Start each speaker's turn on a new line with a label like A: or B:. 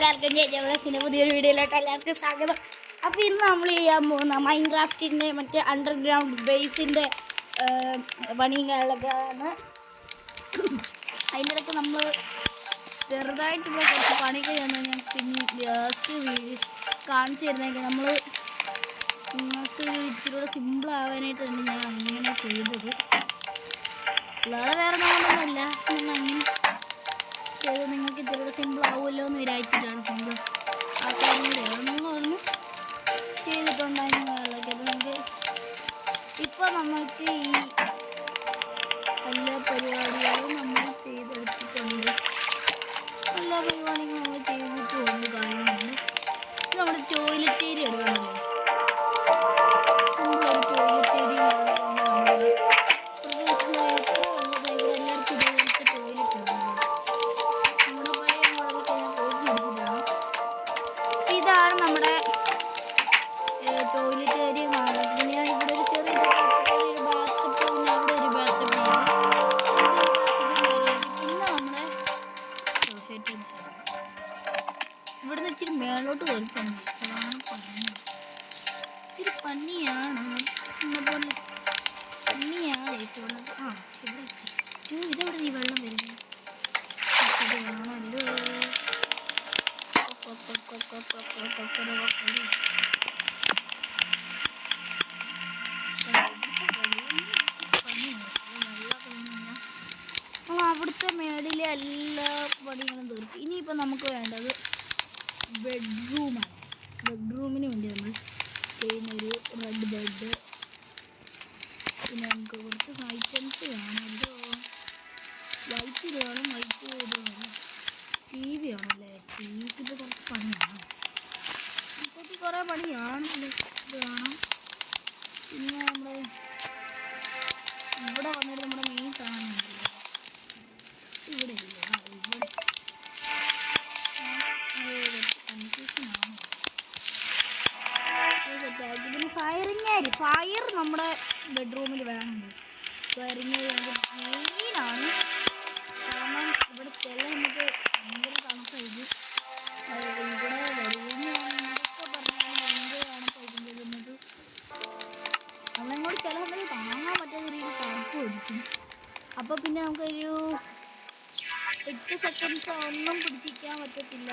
A: എല്ലാവർക്കും ജയജവളസിൻ്റെ പുതിയൊരു വീഡിയോയിലോട്ട് എല്ലാവർക്കും സ്വാഗതം. അപ്പോൾ ഇന്ന് നമ്മൾ ചെയ്യാൻ പോകുന്ന മൈൻക്രാഫ്റ്റിൻ്റെ മറ്റേ അണ്ടർഗ്രൗണ്ട് ബേസിൻ്റെ പണിയും കാര്യങ്ങളൊക്കെയാണ്. അതിൻ്റെ ഇടയ്ക്ക് നമ്മൾ ചെറുതായിട്ടുള്ള കുറച്ച് പണിയൊക്കെ ചെയ്യുന്നത് ഞാൻ പിന്നെ ലാസ്റ്റ് വീഡിയോ കാണിച്ചു തരുന്നെങ്കിൽ നമ്മൾ നിങ്ങൾക്ക് ഇച്ചിരി സിമ്പിൾ ആവാനായിട്ട് തന്നെ ഞാൻ അങ്ങനെ ചെയ്തത്, അല്ലാതെ വേറെ ഒന്നുമല്ല. അങ്ങനെ ചെയ്ത് നിങ്ങൾക്ക് ഇത്തിരി സിമ്പിൾ ആവുമല്ലോ എന്ന് വിചാരിച്ചിട്ടാണ് സിമ്പിൾ ആക്കാൻ വേണ്ടി ചെയ്തിട്ടുണ്ടായിരുന്നു കാര്യങ്ങളൊക്കെ. അപ്പോൾ നമുക്ക് ഇപ്പോൾ നമുക്ക് ഈ എല്ലാ പരിപാടികളും നമ്മൾ ചെയ്തെടുത്തിട്ടുണ്ട്. എല്ലാ പരിപാടികളും നമ്മൾ ചെയ്തിട്ടുണ്ട് കാര്യങ്ങളുണ്ട്. ഇത് നമ്മുടെ ടോയ്ലറ്റ് ഏരിയ എടുക്കാമല്ലോ. സിമ്പിളൊരു ടോയ്ലറ്റ് ഏരിയ ഇതാണ് നമ്മുടെ ടോയ്ലറ്റ് ഏരിയ. പിന്നെ ഇവിടെ ഒരു ചെറിയ ബാത്തപ്പ്, പിന്നെ അവിടെ ഒരു ബാത്തപ്പ്, പിന്നെ നമ്മുടെ ഇവിടുന്ന് ഇച്ചിരി മേളോട്ട് വലിപ്പുണ്ട്. അതാണ് പണി, ഇച്ചിരി പണിയാണ് പോലെ പണിയാണ്. ആ ഇവിടെ ഇതെവിടെ ഈ വെള്ളം വരുന്നത് വേണമല്ലോ. അവിടുത്തെ മേളിലെ എല്ലാ പണികളും തീർക്കും. ഇനിയിപ്പോൾ നമുക്ക് വേണ്ടത് ബെഡ്റൂമാണ്. ബെഡ്റൂമിന് വേണ്ടി നമ്മൾ ചെയ്യുന്നൊരു റെഡ് ബെഡ്, പിന്നെ നമുക്ക് കുറച്ച് ഐറ്റംസ് വേണമല്ലോ. വൈറ്റ് വേണം, വൈറ്റ് ബോർഡ് വേണം, ടി വി ആണല്ലേ. ടി വിക്ക് ഇപ്പോൾ കുറച്ച് പണിയാണ്, ഇപ്പോൾ കുറേ പണിയാണല്ലോ. ഇത് വേണം. പിന്നെ നമ്മുടെ ഇവിടെ വന്നിട്ട് നമ്മുടെ മെയിൻ സാധനം ഇവിടെ ഇല്ല, ഇവിടെ കൺഫ്യൂഷനാണ്. സെറ്റാക്കി. പിന്നെ ഫയർ നമ്മുടെ ബെഡ്റൂമിൽ വേണമെങ്കിൽ വയറിങ് മെയിനാണ്. കാരണം ഇവിടെ ചില നമുക്ക് ഭയങ്കര തണുപ്പായിരിക്കും. ഇവിടെ വരുന്നൊക്കെ പറഞ്ഞാൽ ഭയങ്കര തണുപ്പായിരിക്കും. എന്നിട്ട് നമ്മളെങ്ങോട്ട് ചില സമയത്ത് താങ്ങാൻ പറ്റാത്ത രീതിയിൽ തണുപ്പ് പിടിക്കും. അപ്പോൾ പിന്നെ നമുക്കൊരു 8 സെക്കൻഡ്സ് ഒന്നും പിടിച്ചിരിക്കാൻ പറ്റത്തില്ല.